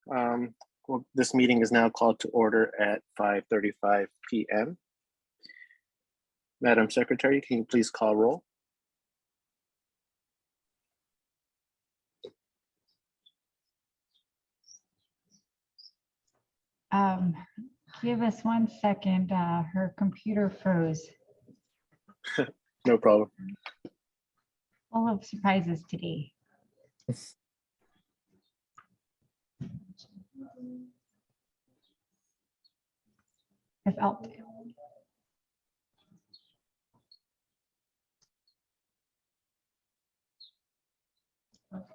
Well, this meeting is now called to order at 5:35 p.m. Madam Secretary, can you please call roll? Give us 1 second. Her computer froze. No problem. Full of surprises today. I felt it.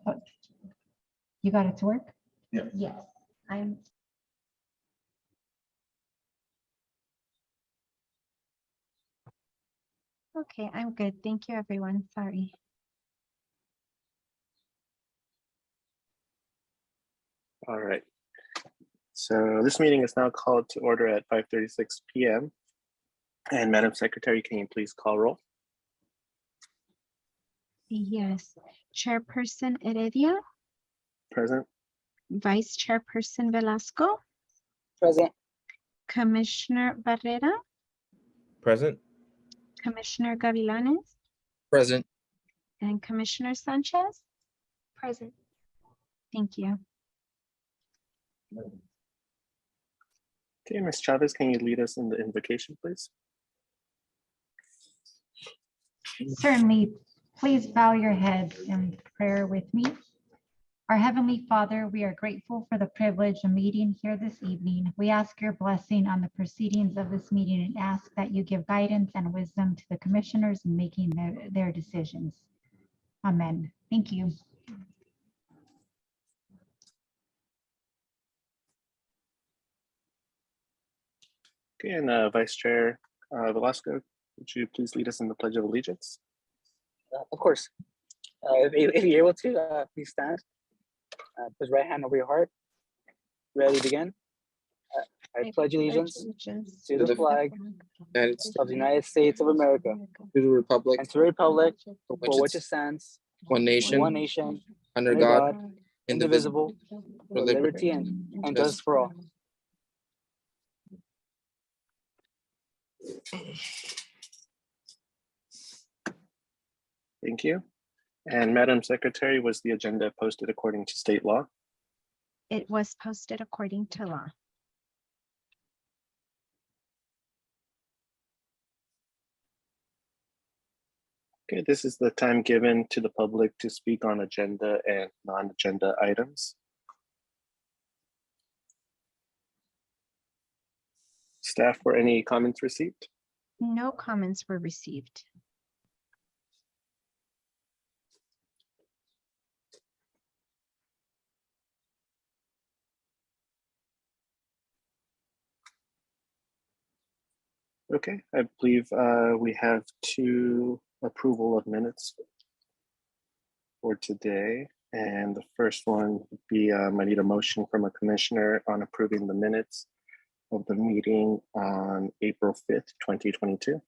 Oh, you got it to work? Yeah. Yes, I'm. Okay, I'm good. Thank you, everyone. Sorry. All right. So this meeting is now called to order at 5:36 p.m. And Madam Secretary, can you please call roll? Yes. Chairperson Heredia, Present. Vice Chairperson Velasco, Present. Commissioner Barrera, Present. Commissioner Gavilanes, Present. and Commissioner Sanchez. Present. Thank you. Okay, Ms. Chavez, can you lead us in the invocation, please? Certainly, please bow your heads in prayer with me. Our Heavenly Father, we are grateful for the privilege of meeting here this evening. We ask your blessing on the proceedings of this meeting and ask that you give guidance and wisdom to the commissioners in making their decisions. Amen. Thank you. Okay, and Vice Chair Velasco, would you please lead us in the Pledge of Allegiance? Of course. If you're able to, please stand. Put right hand over your heart. Ready to begin? I pledge allegiance to the flag United States of the United States of America to the Republic and to the republic for for which it stands, one nation, one nation, under under God, God, indivisible, indivisible, for with liberty and justice for all. Thank you. And Madam Secretary, was the agenda posted according to state law? It was posted according to law. Okay, this is the time given to the public to speak on agenda and non-agenda items. Staff, were any comments received? No comments were received. Okay, I believe we have two approval of minutes for today. And the first one would be, I need a motion from a commissioner on approving the minutes of the meeting on April 5th, 2022.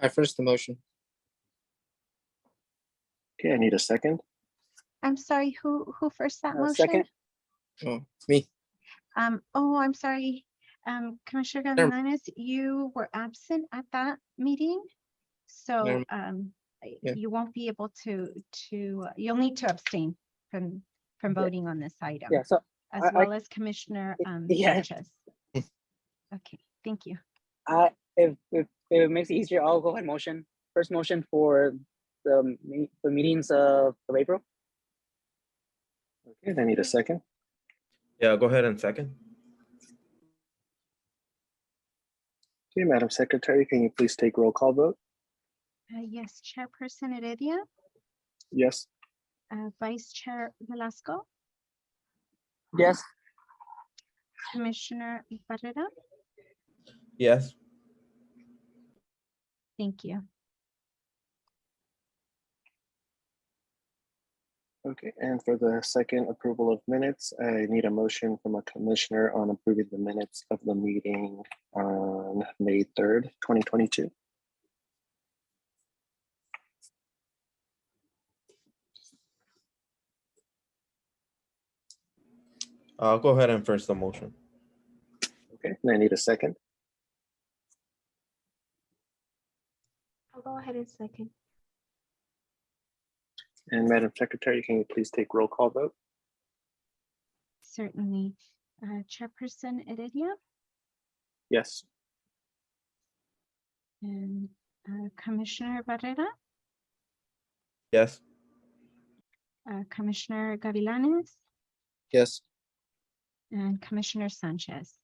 I first the motion. Okay, I need a second. I'm sorry, who first that motion? Second. Oh, me. Oh, I'm sorry. Commissioner Never- Gavilanes, you were absent at that meeting. So Never- yeah. you won't be able to, you'll need to abstain from voting on this item. Yeah, so As I- well as Commissioner Yeah. Sanchez. Okay, thank you. if it makes it easier, I'll go ahead and motion. First motion for the meetings of April. Okay, I need a second. Yeah, go ahead and second. Okay, Madam Secretary, can you please take roll call vote? Yes, Chairperson Heredia, Yes. Vice Chair Velasco, Yes. Commissioner Barrera. Yes. Thank you. Okay, and for the second approval of minutes, I need a motion from a commissioner on approving the minutes of the meeting on May 3rd, 2022. I'll go ahead and first the motion. Okay, and I need a second. I'll go ahead and second. And Madam Secretary, can you please take roll call vote? Certainly. Chairperson Heredia Yes. and Commissioner Barrera, Yes. Commissioner Gavilanes, Yes. and Commissioner Sanchez.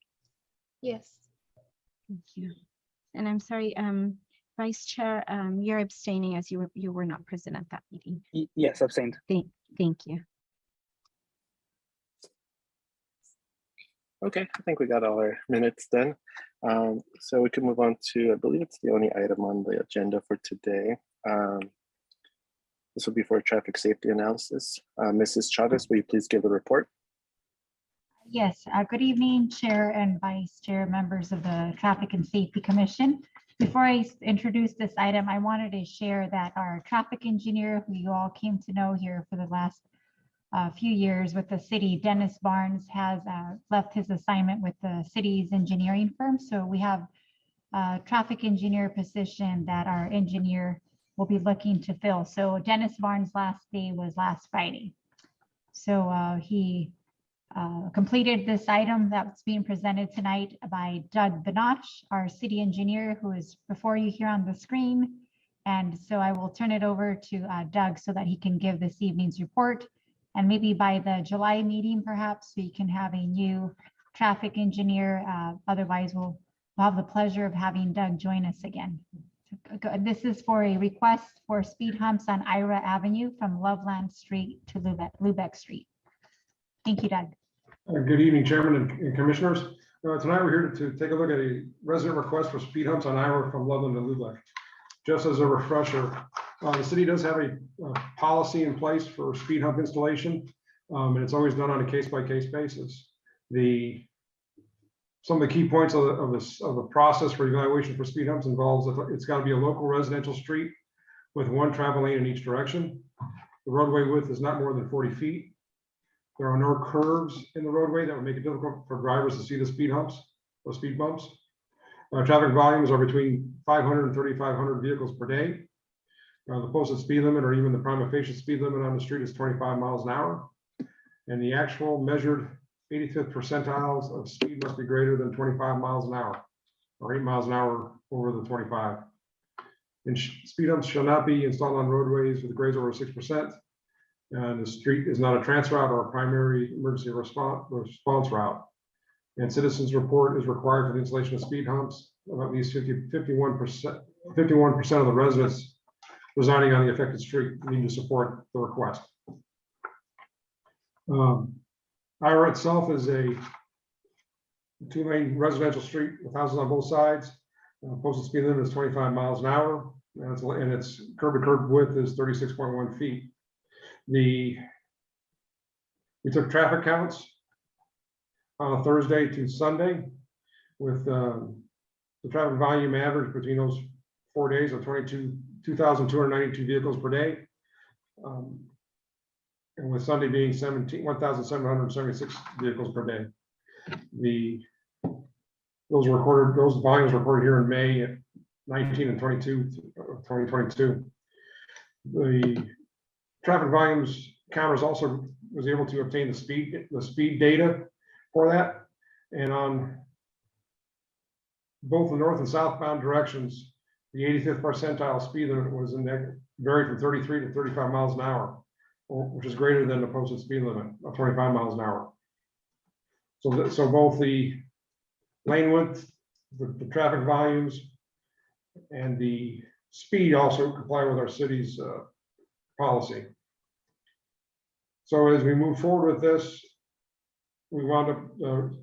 Yes. Thank you. And I'm sorry, Vice Chair, you're abstaining as you were not present at that meeting. Yes, abstained. Thank you. Okay, I think we got all our minutes done. So we can move on to, I believe it's the only item on the agenda for today. This will be for traffic safety analysis. Mrs. Chavez, will you please give the report? Yes, good evening, Chair and Vice Chair, members of the Traffic and Safety Commission. Before I introduce this item, I wanted to share that our traffic engineer, who you all came to know here for the last few years with the city, Dennis Barnes, has left his assignment with the city's engineering firm. So we have a traffic engineer position that our engineer will be looking to fill. So Dennis Barnes' last day was last Friday. So he completed this item that's being presented tonight by Doug Benach, our city engineer, who is before you here on the screen. And so I will turn it over to Doug so that he can give this evening's report. And maybe by the July meeting, perhaps we can have a new traffic engineer. Otherwise, we'll have the pleasure of having Doug join us again. This is for a request for speed humps on Ira Avenue from Loveland Street to Lubeck Street. Thank you, Doug. Good evening, Chairman and Commissioners. Tonight we're here to take a look at a resident request for speed humps on Ira from Loveland to Lubeck. Just as a refresher, the city does have a policy in place for speed hump installation, and it's always done on a case-by-case basis. Some of the key points of the process for evaluation for speed humps involves that it's got to be a local residential street with one travel lane in each direction. The roadway width is not more than 40 feet. There are no curves in the roadway that would make it difficult for drivers to see the speed humps or speed bumps. Traffic volumes are between 500 and 3,500 vehicles per day. The posted speed limit, or even the prima facie speed limit on the street, is 25 miles an hour. And the actual measured 85th percentiles of speed must be greater than 25 miles an hour, or 8 miles an hour over the 25. And speed humps shall not be installed on roadways with grades over 6%. And the street is not a transfer route or a primary emergency response route. And citizens report is required for the installation of speed humps of at least 51% of the residents residing on the affected street need to support the request. Ira itself is a two-lane residential street with houses on both sides. Posted speed limit is 25 miles an hour, and its curb-to-curb width is 36.1 feet. We took traffic counts on Thursday to Sunday with the traffic volume average between those 4 days of 2,292 vehicles per day. And with Sunday being 1,776 vehicles per day. Those volumes recorded here in May 19 and 22 of 2022. The traffic volumes counters also was able to obtain the speed data for that. And on both the north and southbound directions, the 85th percentile speed limit was in there, varied from 33 to 35 miles an hour, which is greater than the posted speed limit of 25 miles an hour. So both the lane width, the traffic volumes, and the speed also comply with our city's policy. So as we move forward with this, we wound up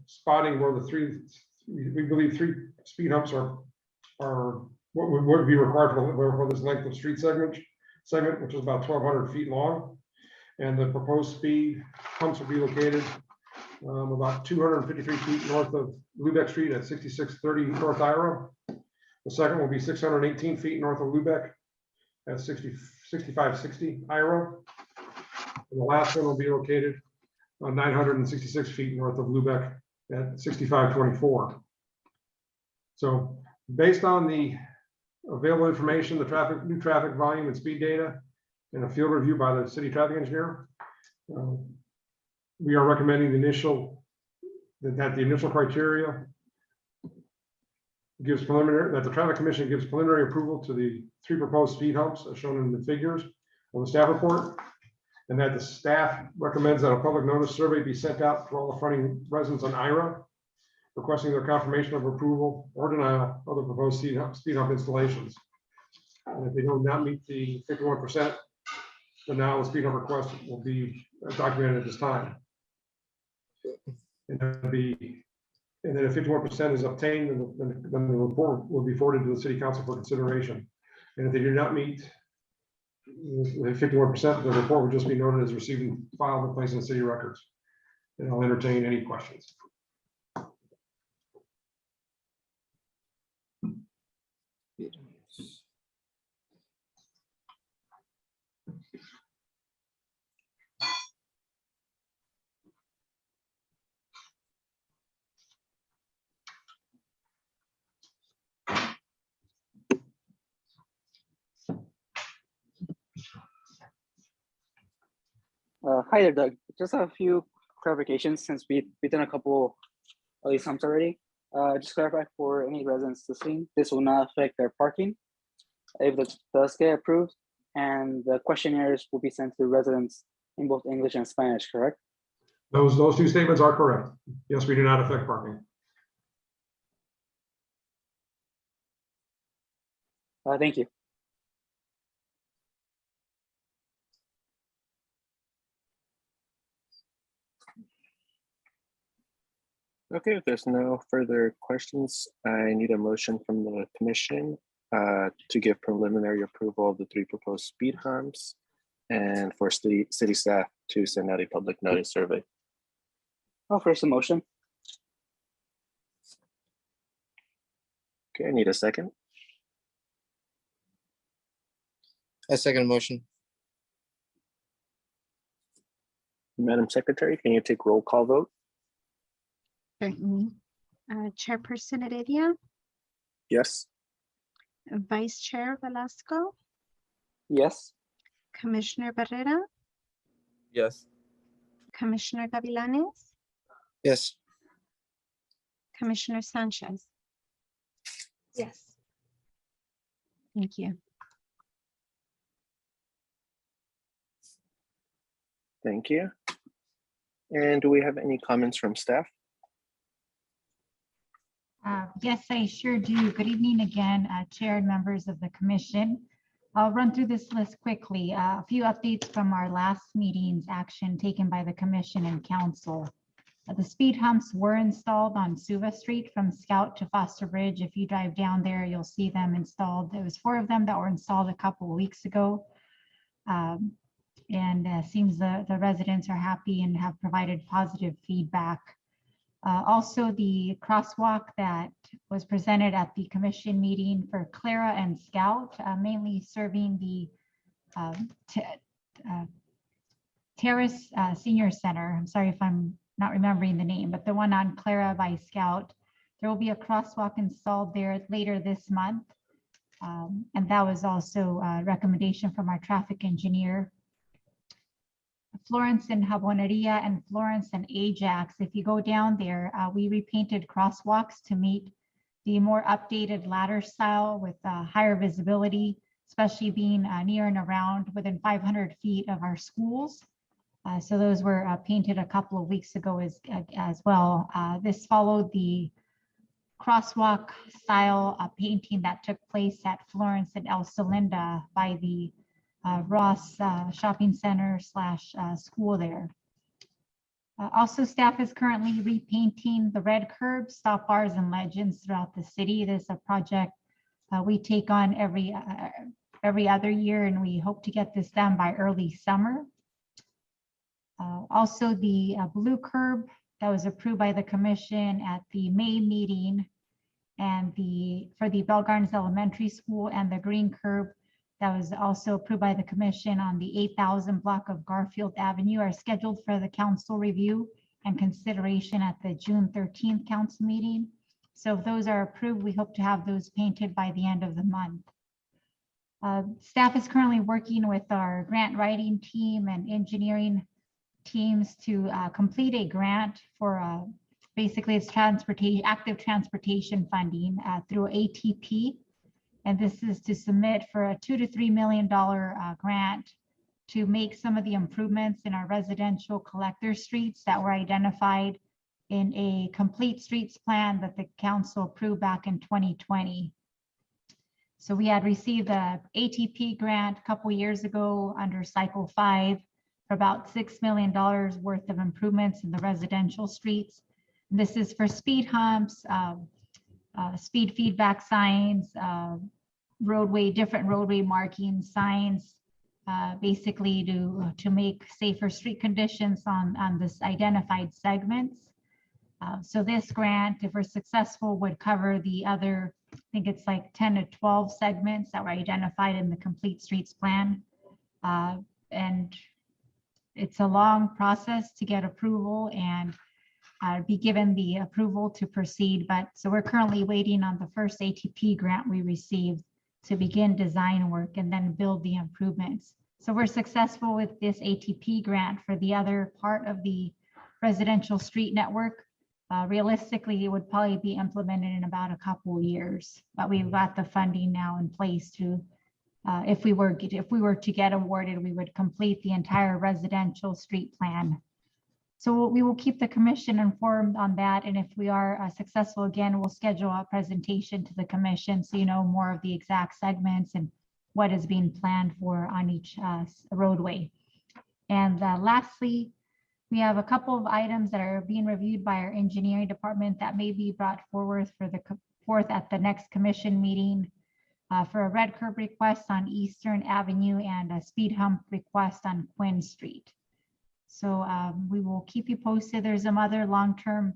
spotting where we believe three speed humps are what would be required for this length of street segment, which is about 1,200 feet long. And the proposed speed humps will be located about 253 feet north of Lubeck Street at 6630 North Ira. The second will be 618 feet north of Lubeck at 6560 Ira. And the last one will be located 966 feet north of Lubeck at 6524. So based on the available information, the new traffic volume and speed data, and a field review by the city traffic engineer, we are recommending that the initial criteria gives preliminary, that the traffic commission gives preliminary approval to the 3 proposed speed humps as shown in the figures on the staff report, and that the staff recommends that a public notice survey be sent out for all the fronting residents on IRA, requesting their confirmation of approval or denial of the proposed speed hump installations. And if they do not meet the 51%, then now the speed hump request will be documented at this time. And then if 51% is obtained, then the report will be forwarded to the city council for consideration. And if they do not meet the 51%, the report will just be noted as received and filed and placed in the city records. And I'll entertain any questions. Hi there, Doug. Just a few clarifications since we've done a couple of these humps already. Just clarify for any residents listening, this will not affect their parking if it does get approved, and the questionnaires will be sent to residents in both English and Spanish, correct? Those 2 statements are correct. Yes, we do not affect parking. Thank you. Okay, if there's no further questions, I need a motion from the commission to give preliminary approval of the 3 proposed speed humps and for city staff to send out a public notice survey. I'll first a motion. Okay, I need a second. I second motion. Madam Secretary, can you take roll call vote? Certainly. Chairperson Heredia, Yes. Vice Chair Velasco, Yes. Commissioner Barrera, Yes. Commissioner Gavilanes, Yes. Commissioner Sanchez. Yes. Thank you. Thank you. And do we have any comments from staff? Yes, I sure do. Good evening again, Chair and members of the commission. I'll run through this list quickly. A few updates from our last meeting's action taken by the commission and council. The speed humps were installed on Suva Street from Scout to Foster Bridge. If you drive down there, you'll see them installed. There was 4 of them that were installed a couple of weeks ago. Seems the residents are happy and have provided positive feedback. Also, the crosswalk that was presented at the commission meeting for Clara and Scout, mainly serving the Terrace Senior Center. I'm sorry if I'm not remembering the name, but the one on Clara by Scout. There will be a crosswalk installed there later this month. And that was also a recommendation from our traffic engineer. Florence and Jaboneria and Florence and Ajax, if you go down there, we repainted crosswalks to meet the more updated ladder style with higher visibility, especially being near and around within 500 feet of our schools. So those were painted a couple of weeks ago as well. This followed the crosswalk style painting that took place at Florence and El Celinda by the Ross Shopping Center / school there. Also, staff is currently repainting the red curbs, stop bars, and legends throughout the city. This is a project we take on every other year, and we hope to get this done by early summer. Also, the blue curb that was approved by the commission at the May meeting, and for the Bell Gardens Elementary School, and the green curb that was also approved by the commission on the 8,000 block of Garfield Avenue are scheduled for the council review and consideration at the June 13th council meeting. So if those are approved, we hope to have those painted by the end of the month. Staff is currently working with our grant writing team and engineering teams to complete a grant for basically it's transportation, active transportation funding through ATP. And this is to submit for a $2 to $3 million grant to make some of the improvements in our residential collector streets that were identified in a complete streets plan that the council approved back in 2020. So we had received the ATP grant a couple years ago under cycle 5 for about $6 million worth of improvements in the residential streets. And this is for speed humps, speed feedback signs, different roadway marking signs, basically to make safer street conditions on this identified segments. So this grant, if we're successful, would cover the other, I think it's like 10 to 12 segments that were identified in the complete streets plan. And it's a long process to get approval and be given the approval to proceed. But so we're currently waiting on the first ATP grant we received to begin design work and then build the improvements. So we're successful with this ATP grant for the other part of the residential street network. Realistically, it would probably be implemented in about a couple of years, but we've got the funding now in place to, if we were to get awarded, we would complete the entire residential street plan. So we will keep the commission informed on that. And if we are successful again, we'll schedule a presentation to the commission so you know more of the exact segments and what is being planned for on each roadway. And lastly, we have a couple of items that are being reviewed by our engineering department that may be brought forward forth at the next commission meeting for a red curb request on Eastern Avenue and a speed hump request on Quinn Street. So we will keep you posted. There's some other long-term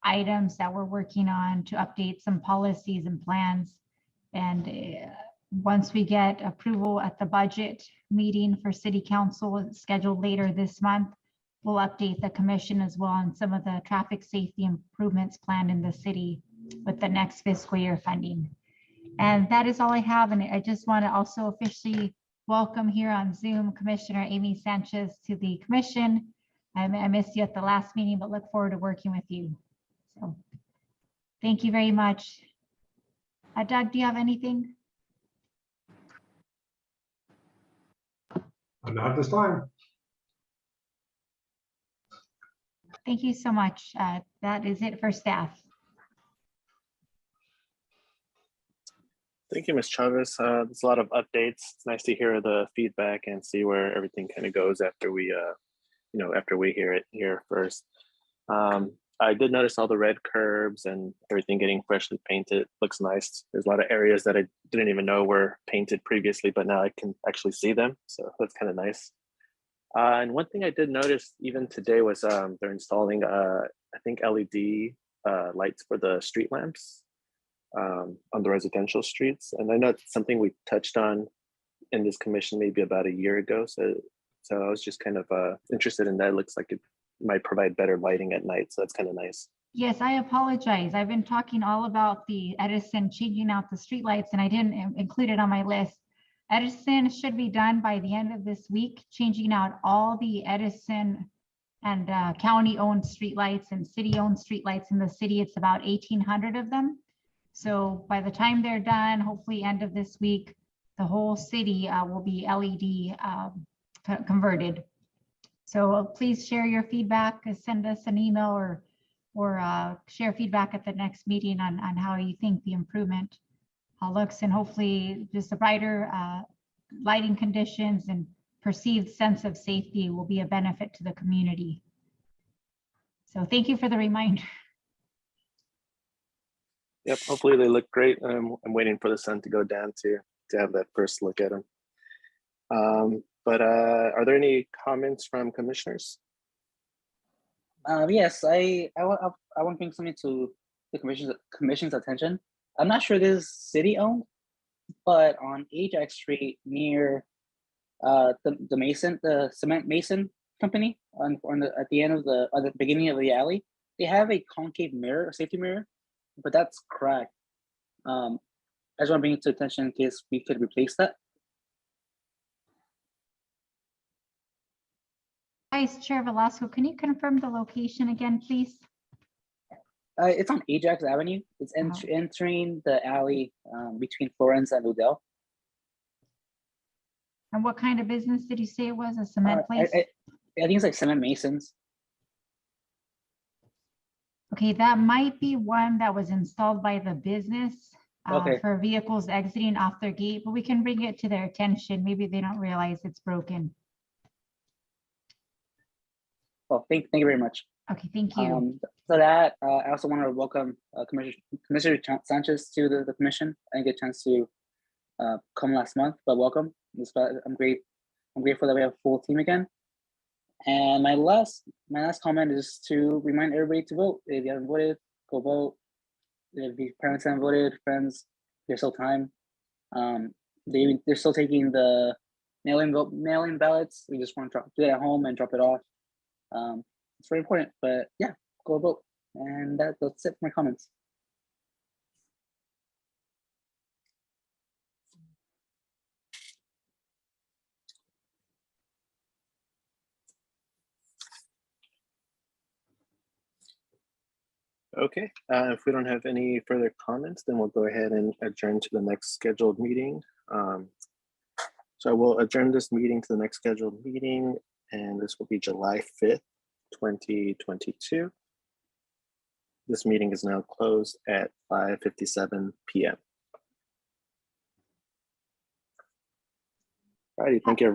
items that we're working on to update some policies and plans. And once we get approval at the budget meeting for city council scheduled later this month, we'll update the commission as well on some of the traffic safety improvements planned in the city with the next fiscal year funding. And that is all I have. And I just want to also officially welcome here on Zoom Commissioner Amy Sanchez to the commission. I missed you at the last meeting, but look forward to working with you. So thank you very much. Doug, do you have anything? Not at this time. Thank you so much. That is it for staff. Thank you, Ms. Chavez. There's a lot of updates. It's nice to hear the feedback and see where everything kind of goes after we, after we hear it here first. I did notice all the red curbs and everything getting freshly painted. Looks nice. There's a lot of areas that I didn't even know were painted previously, but now I can actually see them. So that's kind of nice. And one thing I did notice even today was they're installing, I think, LED lights for the street lamps on the residential streets. And I know it's something we touched on in this commission maybe about a year ago. So I was just kind of interested in that. It looks like it might provide better lighting at night. So that's kind of nice. Yes, I apologize. I've been talking all about the Edison changing out the streetlights and I didn't include it on my list. Edison should be done by the end of this week, changing out all the Edison and county-owned streetlights and city-owned streetlights in the city. It's about 1,800 of them. So by the time they're done, hopefully end of this week, the whole city will be LED converted. So please share your feedback, send us an email or share feedback at the next meeting on how you think the improvement looks, and hopefully just the brighter lighting conditions and perceived sense of safety will be a benefit to the community. So thank you for the reminder. Yep, hopefully they look great. I'm waiting for the sun to go down to have that first look at them. But are there any comments from commissioners? Yes, I want to bring something to the commission's attention. I'm not sure this is city owned, but on Ajax Street near the cement mason company on the at the end of the at the beginning of the alley, they have a concave mirror, a safety mirror, but that's cracked. I just want to bring it to attention in case we could replace that. Vice Chair Velasco, can you confirm the location again, please? It's on Ajax Avenue. It's entering the alley between Florence and Ludell. And what kind of business did you say it was? A cement place? I think it's like cement masons. Okay, that might be one that was installed by the business Okay. for vehicles exiting off their gate, but we can bring it to their attention. Maybe they don't realize it's broken. Well, thank you very much. Okay, thank you. So that I also want to welcome Commissioner Sanchez to the commission. I didn't get a chance to come last month, but welcome. I'm grateful that we have a full team again. And my last comment is to remind everybody to vote. If you haven't voted, go vote. If your parents haven't voted, friends, there's still time. They're still taking the mail-in ballots. We just want to do it at home and drop it off. It's very important, but yeah, go vote. And that's it for my comments. Okay, if we don't have any further comments, then we'll go ahead and adjourn to the next scheduled meeting. So I will adjourn this meeting to the next scheduled meeting, and this will be July 5th, 2022. This meeting is now closed at 5:57 p.m. All righty, thank you, everyone.